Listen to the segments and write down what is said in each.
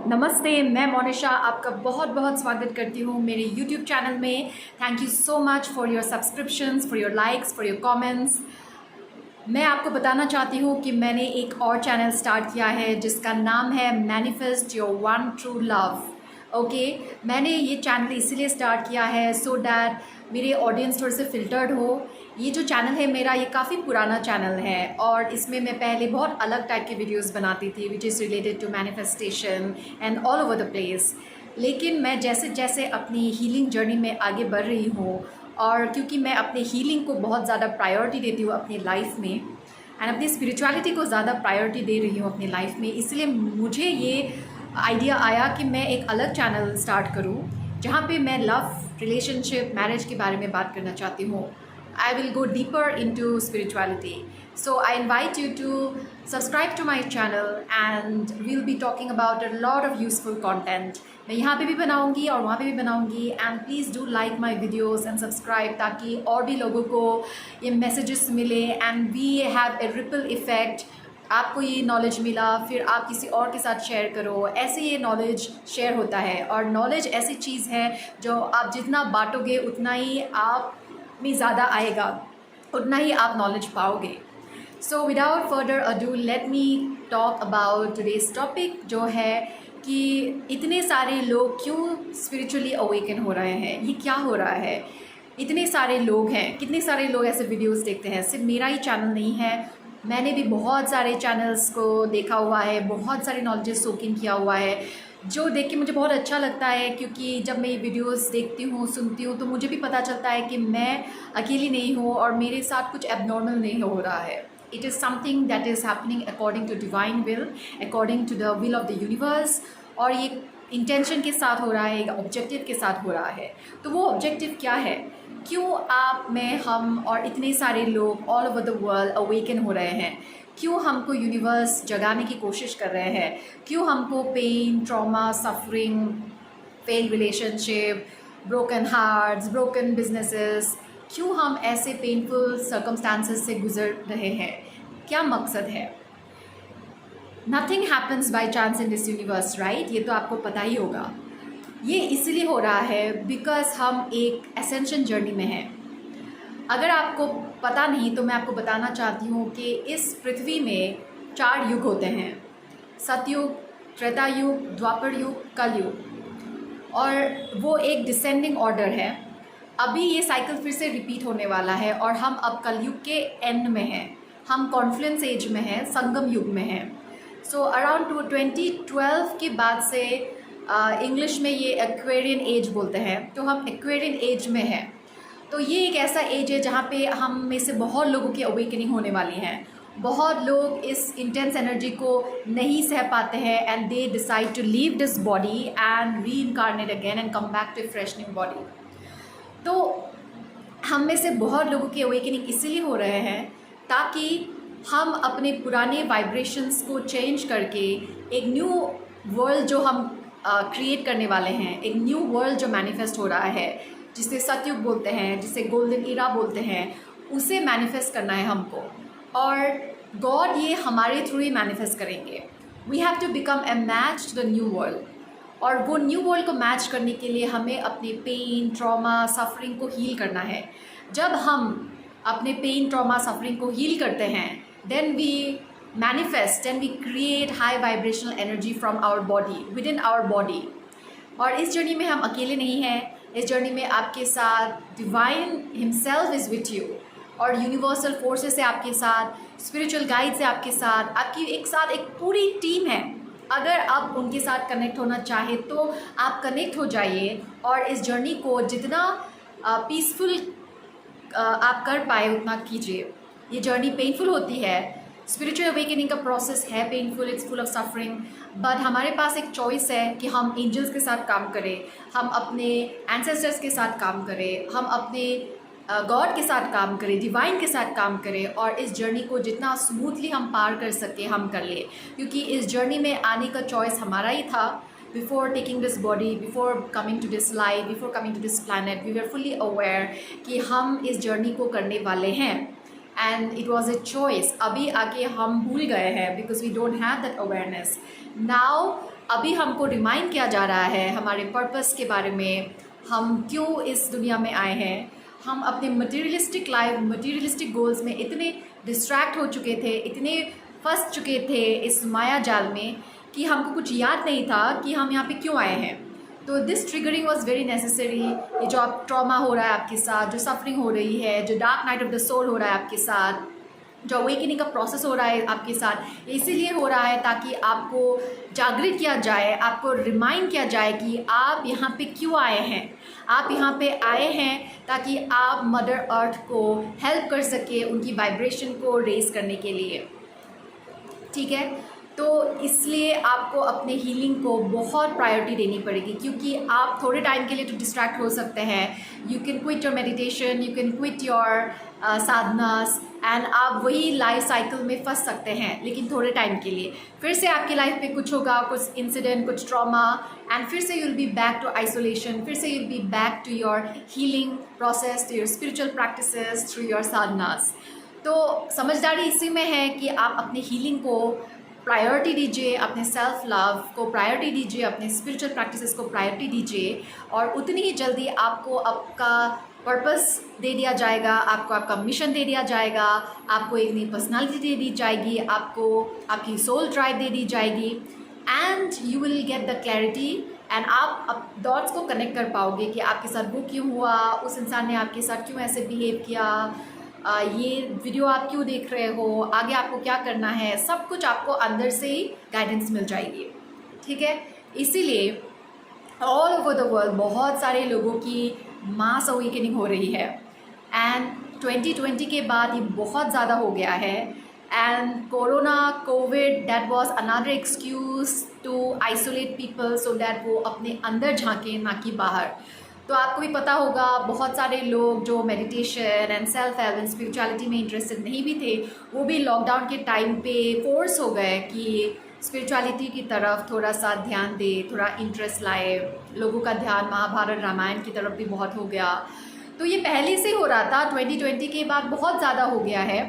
नमस्ते, मैं मोनिशा आपका बहुत बहुत स्वागत करती हूँ मेरे YouTube चैनल में। Thank you so much for your subscriptions, for your likes, for your comments. मैं आपको बताना चाहती हूँ कि मैंने एक और चैनल स्टार्ट किया है जिसका नाम है manifest your one true love. Okay, मैंने ये चैनल इसलिए स्टार्ट किया है सो डैट मेरे ऑडियंस थोड़े से फिल्टर्ड हो। ये जो चैनल है मेरा, ये काफ़ी पुराना चैनल है और इसमें मैं पहले बहुत अलग टाइप के वीडियोस बनाती थी which is related to manifestation and all over the place. लेकिन मैं जैसे जैसे अपनी हीलिंग जर्नी में आगे बढ़ रही हूँ और क्योंकि मैं अपने हीलिंग को बहुत ज़्यादा प्रायोरिटी देती हूँ अपनी लाइफ में एंड अपनी स्पिरिचुअलिटी को ज़्यादा प्रायोरिटी दे रही हूँ अपनी लाइफ में, इसलिए मुझे ये आइडिया आया कि मैं एक अलग चैनल स्टार्ट करूँ जहाँ पे मैं लव, रिलेशनशिप, मैरिज के बारे में बात करना चाहती हूँ। I will go deeper into spirituality. So I invite you to subscribe to my channel and we'll be talking about a lot of useful content. मैं यहाँ पे भी बनाऊँगी और वहाँ पे भी बनाऊँगी and please do like my videos and subscribe ताकि और भी लोगों को ये messages मिले and we have a ripple effect। आपको ये नॉलेज मिला, फिर आप किसी और के साथ शेयर करो, ऐसे ये नॉलेज शेयर होता है। और नॉलेज ऐसी चीज़ है जो आप जितना बांटोगे उतना ही आप में ज़्यादा आएगा, उतना ही आप नॉलेज पाओगे। So without further ado let me talk about today's topic, जो है कि इतने सारे लोग क्यों स्पिरिचुअली अवेकन हो रहे हैं, ये क्या हो रहा है। इतने सारे लोग हैं, कितने सारे लोग ऐसे वीडियोस देखते हैं। सिर्फ मेरा ही चैनल नहीं है, मैंने भी बहुत सारे चैनल्स को देखा हुआ है, बहुत सारे नॉलेजेस सोक इन किया हुआ है, जो देख के मुझे बहुत अच्छा लगता है। क्योंकि जब मैं ये वीडियोस देखती हूँ, सुनती हूँ, तो मुझे भी पता चलता है कि मैं अकेली नहीं हूँ और मेरे साथ कुछ एबनॉर्मल नहीं हो रहा है। It is something that is happening according to divine will, according to the will of the universe. और ये इंटेंशन के साथ हो रहा है, एक ऑब्जेक्टिव के साथ हो रहा है। तो वो ऑब्जेक्टिव क्या है, क्यों आप, मैं, हम और इतने सारे लोग all over the world awaken हो रहे हैं, क्यों हमको यूनिवर्स जगाने की कोशिश कर रहे हैं, क्यों हमको pain, trauma, suffering, fail relationship, broken hearts, broken businesses, क्यों हम ऐसे पेनफुल सर्कमस्टांसेस से गुजर रहे हैं, क्या मकसद है। Nothing happens by chance in this universe, right. ये तो आपको पता ही होगा। ये इसलिए हो रहा है बिकॉज हम एक एसेंशन जर्नी में हैं। अगर आपको पता नहीं तो मैं आपको बताना चाहती हूँ कि इस पृथ्वी में 4 युग होते हैं, सतयुग, त्रेता युग, द्वापर युग, कलयुग। और वो एक डिसेंडिंग ऑर्डर है। अभी ये साइकिल फिर से रिपीट होने वाला है और हम अब कलयुग के एंड में हैं, हम कॉन्फ्लुएंस एज में हैं, संगम युग में हैं। सो अराउंड 2012 के बाद से इंग्लिश में ये एक्वेरियन एज बोलते हैं, तो हम एक्वेरियन एज में हैं। तो ये एक ऐसा एज है जहाँ पे हम में से बहुत लोगों की अवेकनिंग होने वाली हैं। बहुत लोग इस इंटेंस एनर्जी को नहीं सह पाते हैं and they decide to leave this body and reincarnate again and come back to fresh new body. तो हम में से बहुत लोगों की अवेकनिंग इसीलिए हो रहे हैं ताकि हम अपने पुराने वाइब्रेशंस को चेंज करके एक न्यू वर्ल्ड जो हम क्रिएट करने वाले हैं, एक न्यू वर्ल्ड जो मैनिफेस्ट हो रहा है, जिसे सतयुग बोलते हैं, जिसे गोल्डन इरा बोलते हैं, उसे मैनिफेस्ट करना है हमको। और गॉड ये हमारे थ्रू ही मैनिफेस्ट करेंगे। We have to become a match to the new world. और वो न्यू वर्ल्ड को मैच करने के लिए हमें अपने पेन, ट्रॉमा, सफरिंग को हील करना है। जब हम अपने पेन, ट्रॉमा, सफरिंग को हील करते हैं, then we manifest and we create high vibrational energy from our body, within our body। और इस जर्नी में हम अकेले नहीं हैं, इस जर्नी में आपके साथ divine himself is with you और यूनिवर्सल फोर्सेस है आपके साथ, स्पिरिचुअल गाइड्स है आपके साथ, आपकी एक पूरी टीम है। अगर आप उनके साथ कनेक्ट होना चाहे तो आप कनेक्ट हो जाइए और इस जर्नी को जितना पीसफुल आप कर पाए उतना कीजिए। ये जर्नी पेनफुल होती है, स्पिरिचुअल अवेकनिंग का प्रोसेस है painful, it's full of suffering, but हमारे पास एक चॉइस है कि हम एंजल्स के साथ काम करें, हम अपने एंसेस्टर्स के साथ काम करें, हम अपने गॉड के साथ काम करें, डिवाइन के साथ काम करें और इस जर्नी को जितना स्मूथली हम पार कर सके हम कर लें। क्योंकि इस जर्नी में आने का चॉइस हमारा ही था। Before taking this body, before coming to this life, before coming to this planet, we were fully aware कि हम इस जर्नी को करने वाले हैं and it was a choice। अभी आके हम भूल गए हैं because we don't have that awareness. Now अभी हमको रिमाइंड किया जा रहा है हमारे पर्पस के बारे में, हम क्यों इस दुनिया में आए हैं। हम अपने मटीरियलिस्टिक लाइफ, मटीरियलिस्टिक गोल्स में इतने डिस्ट्रैक्ट हो चुके थे, इतने फंस चुके थे इस माया जाल में कि हमको कुछ याद नहीं था कि हम यहाँ पे क्यों आए हैं। तो this triggering was very necessary. ये जो आप ट्रॉमा हो रहा है आपके साथ, जो सफरिंग हो रही है, जो dark night of the soul हो रहा है आपके साथ, जो अवेकनिंग का प्रोसेस हो रहा है आपके साथ, इसीलिए हो रहा है ताकि आपको जागृत किया जाए, आपको रिमाइंड किया जाए कि आप यहाँ पे क्यों आए हैं। आप यहाँ पे आए हैं ताकि आप मदर अर्थ को हेल्प कर सके उनकी वाइब्रेशन को रेज करने के लिए, ठीक है। तो इसलिए आपको अपने हीलिंग को बहुत प्रायोरिटी देनी पड़ेगी, क्योंकि आप थोड़े टाइम के लिए तो डिस्ट्रैक्ट हो सकते हैं। You can quit your meditation, you can quit your साधनास, and आप वही लाइफ साइकिल में फंस सकते हैं, लेकिन थोड़े टाइम के लिए। फिर से आपकी लाइफ में कुछ होगा, कुछ इंसिडेंट, कुछ ट्रॉमा, एंड फिर से you will be back to isolation, फिर से you will be back to your healing process, to your spiritual practices, through your sadhanas. तो समझदारी इसी में है कि आप अपने हीलिंग को प्रायोरिटी दीजिए, अपने सेल्फ लव को प्रायोरिटी दीजिए, अपने स्पिरिचुअल प्रैक्टिसेस को प्रायोरिटी दीजिए, और उतनी ही जल्दी आपको आपका पर्पस दे दिया जाएगा, आपको आपका मिशन दे दिया जाएगा, आपको एक नई पर्सनालिटी दे दी जाएगी, आपको आपकी सोल ड्राइव दे दी जाएगी, and you will get the clarity, and आप डॉट्स को कनेक्ट कर पाओगे कि आपके साथ वो क्यों हुआ, उस इंसान ने आपके साथ क्यों ऐसे बिहेव किया, ये वीडियो आप क्यों देख रहे हो, आगे आपको क्या करना है, सब कुछ आपको अंदर से ही गाइडेंस मिल जाएगी, ठीक है। इसीलिए ऑल ओवर द वर्ल्ड बहुत सारे लोगों की मास अवेकनिंग हो रही है, एंड 2020 के बाद ये बहुत ज़्यादा हो गया है, and corona, COVID, that was another excuse to isolate people so that वो अपने अंदर झांकें, ना कि बाहर। तो आपको भी पता होगा बहुत सारे लोग जो meditation and self help and spirituality में इंटरेस्टेड नहीं भी थे, वो भी लॉकडाउन के टाइम पे फोर्स हो गए कि स्पिरिचुअलिटी की तरफ थोड़ा सा ध्यान दे, थोड़ा इंटरेस्ट लाए। लोगों का ध्यान महाभारत रामायण की तरफ भी बहुत हो गया। तो ये पहले से हो रहा था, 2020 के बाद बहुत ज़्यादा हो गया है।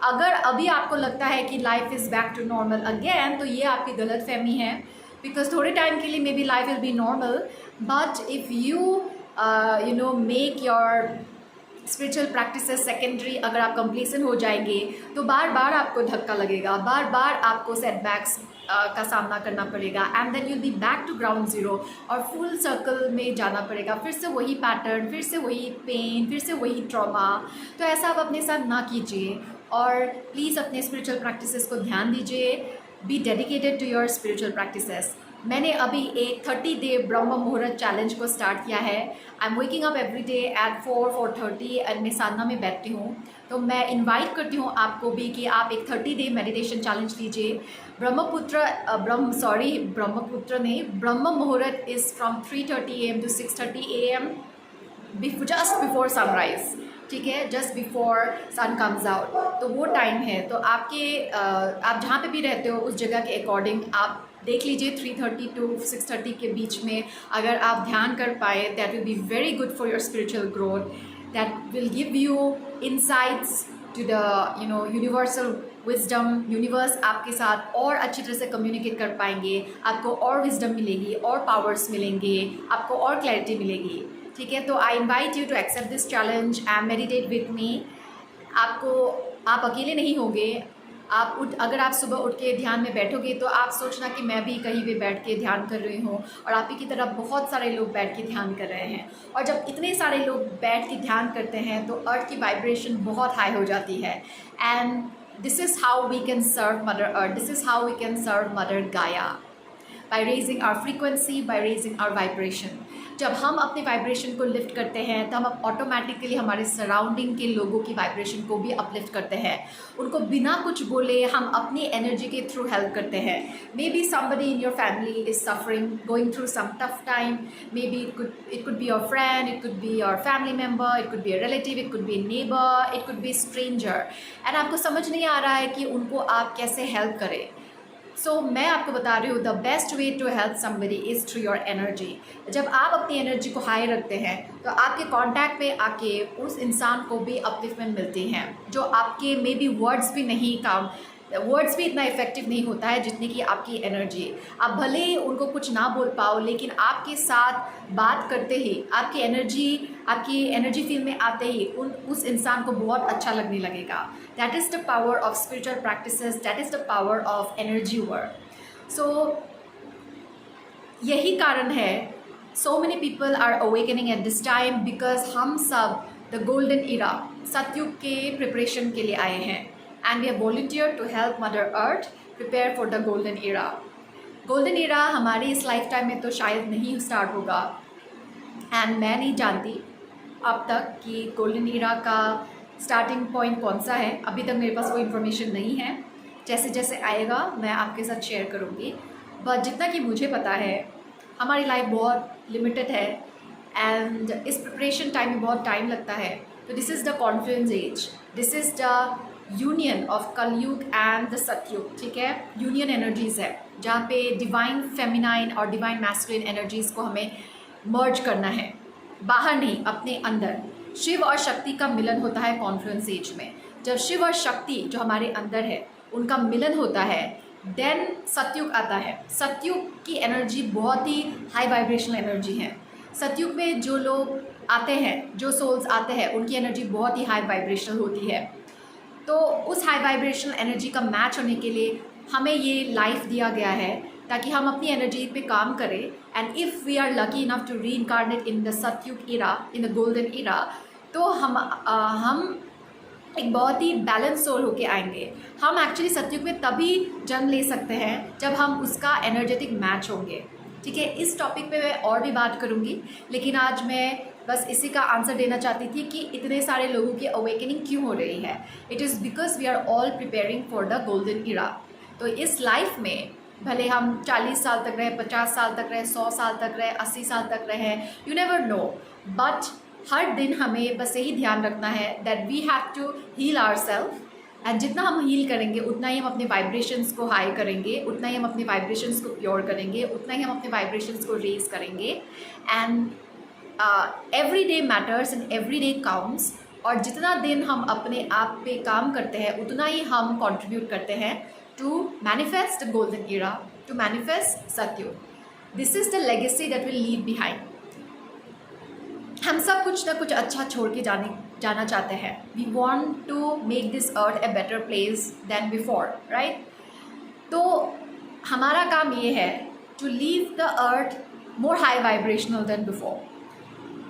अगर अभी आपको लगता है कि life is back to normal again, तो ये आपकी गलत फहमी है, बिकॉज थोड़े टाइम के लिए may be life will be normal, but if you make your spiritual practices secondary, अगर आप कंप्लीसन हो जाएंगे तो बार बार आपको धक्का लगेगा, बार बार आपको सेटबैक्स का सामना करना पड़ेगा, and then you'll be back to ground zero, और फुल सर्कल में जाना पड़ेगा, फिर से वही पैटर्न, फिर से वही पेन, फिर से वही ट्रॉमा। तो ऐसा आप अपने साथ ना कीजिए, और प्लीज़ अपने स्पिरिचुअल प्रैक्टिसेस को ध्यान दीजिए। Be dedicated to your spiritual practices. मैंने अभी एक 30 डे ब्रह्म मुहूर्त चैलेंज को स्टार्ट किया है। I am waking up every day at 4:30 and मैं साधना में बैठती हूँ। तो मैं इनवाइट करती हूँ आपको भी कि आप एक 30 डे मेडिटेशन चैलेंज लीजिए। ब्रह्मपुत्र नहीं, ब्रह्म मुहूर्त is from 3:30 AM to 6:30 AM, just before sunrise, ठीक है, जस्ट बिफोर सन कम्स आउट। तो वो टाइम है, तो आप जहाँ पे भी रहते हो उस जगह के अकॉर्डिंग आप देख लीजिए 3:30 to 6:30 के बीच में अगर आप ध्यान कर पाए, that will be very good for your spiritual growth, that will give you insights to the universal wisdom. Universe आपके साथ और अच्छी तरह से कम्युनिकेट कर पाएंगे, आपको और विजडम मिलेगी, और पावर्स मिलेंगे, आपको और क्लैरिटी मिलेगी, ठीक है। तो I invite you to accept this challenge and meditate with me. आप अकेले नहीं होंगे। अगर आप सुबह उठ के ध्यान में बैठोगे तो आप सोचना कि मैं भी कहीं पे बैठ के ध्यान कर रही हूँ, और आप ही की तरफ बहुत सारे लोग बैठ के ध्यान कर रहे हैं। और जब इतने सारे लोग बैठ के ध्यान करते हैं तो अर्थ की वाइब्रेशन बहुत हाई हो जाती है, and this is how we can serve mother earth, this is how we can serve mother Gaia, by raising our frequency, by raising our vibration। जब हम अपने वाइब्रेशन को लिफ्ट करते हैं तो हम ऑटोमेटिकली हमारे सराउंडिंग के लोगों की वाइब्रेशन को भी अपलिफ्ट करते हैं। उनको बिना कुछ बोले हम अपनी एनर्जी के थ्रू हेल्प करते हैं। May be somebody in your family is suffering, going through some tough time, maybe it could be your friend, it could be your family member, it could be a relative, it could be a neighbor, it could be a stranger, and आपको समझ नहीं आ रहा है कि उनको आप कैसे help करें। मैं आपको बता रही हूँ the best way to help somebody is through your energy. जब आप अपनी एनर्जी को हाई रखते हैं तो आपके कांटेक्ट में आके उस इंसान को भी अपलिफ्टमेंट मिलती हैं, जो आपके मे बी वर्ड्स भी नहीं काम वर्ड्स भी इतना इफेक्टिव नहीं होता है जितनी कि आपकी एनर्जी। आप भले ही उनको कुछ ना बोल पाओ, लेकिन आपके साथ बात करते ही आपकी एनर्जी फील्ड में आते ही उस इंसान को बहुत अच्छा लगने लगेगा। That is the power of spiritual practices, that is the power of energy work. So यही कारण है so many people are awakening at this time, because हम सब the golden era सतयुग के प्रिपरेशन के लिए आए हैं, and we have volunteered to help Mother Earth prepare for the golden era। golden era हमारी इस लाइफ टाइम में तो शायद नहीं स्टार्ट होगा, एंड मैं नहीं जानती अब तक कि गोल्डन era का स्टार्टिंग पॉइंट कौन सा है। अभी तक मेरे पास कोई इन्फॉर्मेशन नहीं है, जैसे जैसे आएगा मैं आपके साथ शेयर करूँगी। बट जितना कि मुझे पता है, हमारी लाइफ बहुत लिमिटेड है एंड इस प्रिपरेशन टाइम में बहुत टाइम लगता है। तो this is the confluence age, this is the union of Kalyug and the Satyug, ठीक है। यूनियन एनर्जीज़ है जहाँ पे डिवाइन फेमिनाइन और डिवाइन मैस्कुलिन एनर्जीज़ को हमें मर्ज करना है, बाहर नहीं अपने अंदर। शिव और शक्ति का मिलन होता है कॉन्फ्लुएंस एज में। जब शिव और शक्ति जो हमारे अंदर है उनका मिलन होता है, देन सतयुग आता है। सतयुग की एनर्जी बहुत ही हाई वाइब्रेशनल एनर्जी है। सतयुग में जो लोग आते हैं, जो सोल्स आते हैं, उनकी एनर्जी बहुत ही हाई वाइब्रेशनल होती है। तो उस हाई वाइब्रेशनल एनर्जी का मैच होने के लिए हमें ये लाइफ दिया गया है ताकि हम अपनी एनर्जी पे काम करें। And if we are lucky enough to reincarnate in the Satyug era, in the golden era, तो हम एक बहुत ही बैलेंस सोल होके आएंगे। हम एक्चुअली सतयुग में तभी जन्म ले सकते हैं जब हम उसका एनर्जेटिक मैच होंगे, ठीक है। इस टॉपिक पे मैं और भी बात करूँगी, लेकिन आज मैं बस इसी का आंसर देना चाहती थी कि इतने सारे लोगों की अवेकनिंग क्यों हो रही है। It is because we are all preparing for the golden era. तो इस लाइफ में भले हम 40 साल तक रहे, 50 साल तक रहे, 100 साल तक रहे, 80 साल तक रहे, यू नेवर नो, बट हर दिन हमें बस यही ध्यान रखना है that we have to heal ourselves. And जितना हम हील करेंगे उतना ही हम अपने वाइब्रेशंस को हाई करेंगे, उतना ही हम अपने वाइब्रेशंस को प्योर करेंगे, उतना ही हम अपने वाइब्रेशंस को रेज करेंगे। And every day matters and every day counts. और जितना दिन हम अपने आप पे काम करते हैं उतना ही हम कंट्रीब्यूट करते हैं to manifest the golden era, to manifest Satyug. This is the legacy that will leave behind. हम सब कुछ ना कुछ अच्छा छोड़ के जाना चाहते हैं। We want to make this earth a better place than before, right. तो हमारा काम ये है to leave the earth more high vibrational than before,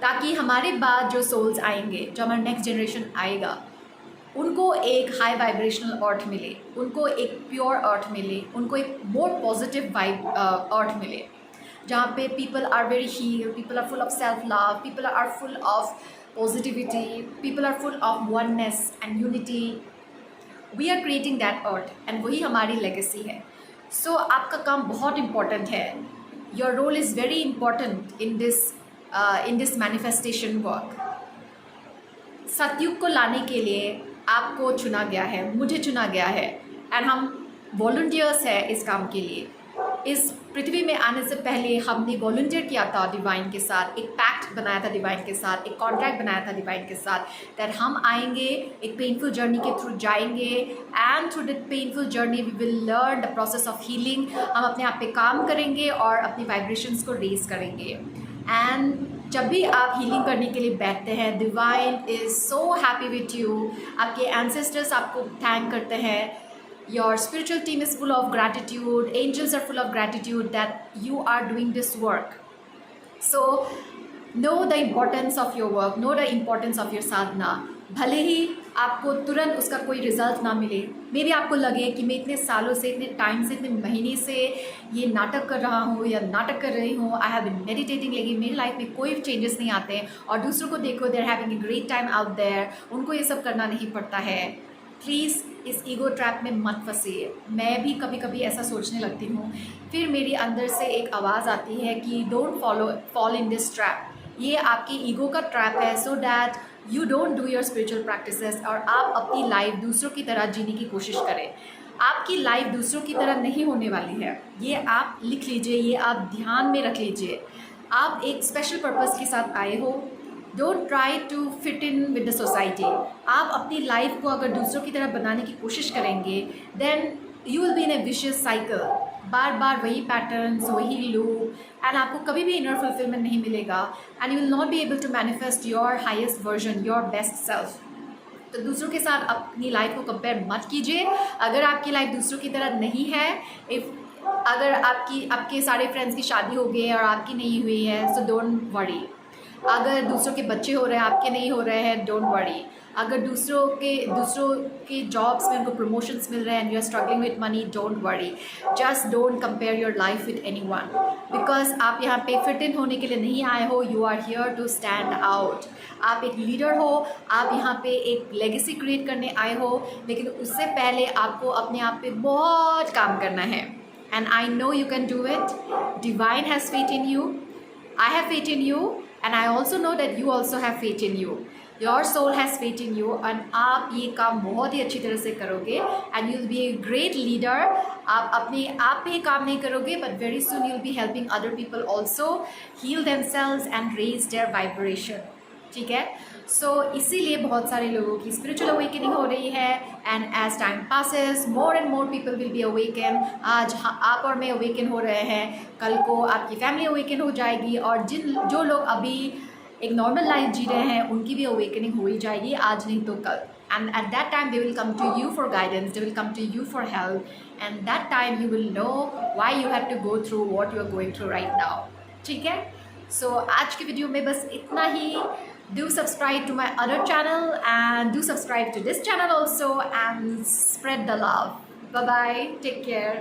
ताकि हमारे बाद जो सोल्स आएंगे, जो हमारा नेक्स्ट जनरेशन आएगा, उनको एक हाई वाइब्रेशनल अर्थ मिले, उनको एक प्योर अर्थ मिले, उनको एक मोर पॉजिटिव वाइब अर्थ मिले, जहाँ पे people are very healed, people are full of self-love, people are full of positivity, people are full of oneness and unity. We are creating that earth and वही हमारी legacy है। So आपका काम बहुत important है। Your role is very important in this manifestation work। सतयुग को लाने के लिए आपको चुना गया है, मुझे चुना गया है, एंड हम वॉलंटियर्स हैं इस काम के लिए। इस पृथ्वी में आने से पहले हमने वॉलंटियर किया था डिवाइन के साथ, एक पैक्ट बनाया था डिवाइन के साथ, एक कॉन्ट्रैक्ट बनाया था डिवाइन के साथ, दैट हम आएंगे, एक पेनफुल जर्नी के थ्रू जाएंगे, and through that painful journey we will learn the process of healing. हम अपने आप पे काम करेंगे और अपनी वाइब्रेशंस को रेज करेंगे। एंड जब भी आप हीलिंग करने के लिए बैठते हैं, divine is so happy with you. आपके एंसेस्टर्स आपको थैंक करते हैं। Your spiritual team is full of gratitude, angels are full of gratitude that you are doing this work. So know the importance of your work, know the importance of your sadhana। भले ही आपको तुरंत उसका कोई result ना मिले, मे भी आपको लगे कि मैं इतने सालों से, इतने टाइम से, इतने महीने से ये नाटक कर रहा हूँ या नाटक कर रही हूँ, आई हैव बीन मेडिटेटिंग, लेकिन मेरी लाइफ में कोई चेंजेस नहीं आते हैं। और दूसरों को देखो, they are having a great time out there, उनको ये सब करना नहीं पड़ता है। प्लीज़ इस ईगो ट्रैप में मत फंसिए। मैं भी कभी कभी ऐसा सोचने लगती हूँ, फिर मेरी अंदर से एक आवाज़ आती है कि don't fall in this trap. ये आपकी ईगो का ट्रैप है, so that you don't do your spiritual practices और आप अपनी लाइफ दूसरों की तरह जीने की कोशिश करें। आपकी लाइफ दूसरों की तरह नहीं होने वाली है, ये आप लिख लीजिए, ये आप ध्यान में रख लीजिए। आप एक स्पेशल पर्पस के साथ आए हो, don't try to fit in with the society. आप अपनी लाइफ को अगर दूसरों की तरह बनाने की कोशिश करेंगे then you will be in a vicious cycle, बार बार वही पैटर्न्स, वही लूप, एंड आपको कभी भी इनर फुलफिलमेंट नहीं मिलेगा and you will not be able to manifest your highest version, your best self. तो दूसरों के साथ अपनी लाइफ को कंपेयर मत कीजिए। अगर आपकी लाइफ दूसरों की तरह नहीं है, अगर आपके सारे फ्रेंड्स की शादी हो गई है और आपकी नहीं हुई है, सो डोंट वरी। अगर दूसरों के बच्चे हो रहे हैं, आपके नहीं हो रहे हैं, डोंट वरी। अगर दूसरों के जॉब्स में उनको प्रमोशंस मिल रहे हैं and you are struggling with money, don't worry. Just don't compare your life with anyone, because आप यहाँ पे फिट इन होने के लिए नहीं आए हो, you are here to stand out. आप एक लीडर हो, आप यहाँ पे एक लेगेसी क्रिएट करने आए हो, लेकिन उससे पहले आपको अपने आप पे बहुत काम करना है। And I know you can do it. Divine has faith in you, I have faith in you, and I also know that you also have faith in you. Your soul has faith in you, and आप ये काम बहुत ही अच्छी तरह से करोगे and you'll be a great leader. आप अपने आप पे ही काम नहीं करोगे, but very soon you'll be helping other people also heal themselves and raise their vibration. ठीक है, सो इसीलिए बहुत सारे लोगों की स्पिरिचुअल अवेकनिंग हो रही है and as time passes more and more people will be awaken. आज आप और मैं अवेकन हो रहे हैं, कल को आपकी फैमिली अवेकन हो जाएगी, और जो लोग अभी एक नॉर्मल लाइफ जी रहे हैं उनकी भी अवेकनिंग हो ही जाएगी, आज नहीं तो कल। And at that time they will come to you for guidance, they will come to you for help, and that time you will know why you have to go through what you are going through right now. ठीक है, सो आज की video में बस इतना ही। Do subscribe to my other channel and do subscribe to this channel also and spread the love. Bye bye. Take care.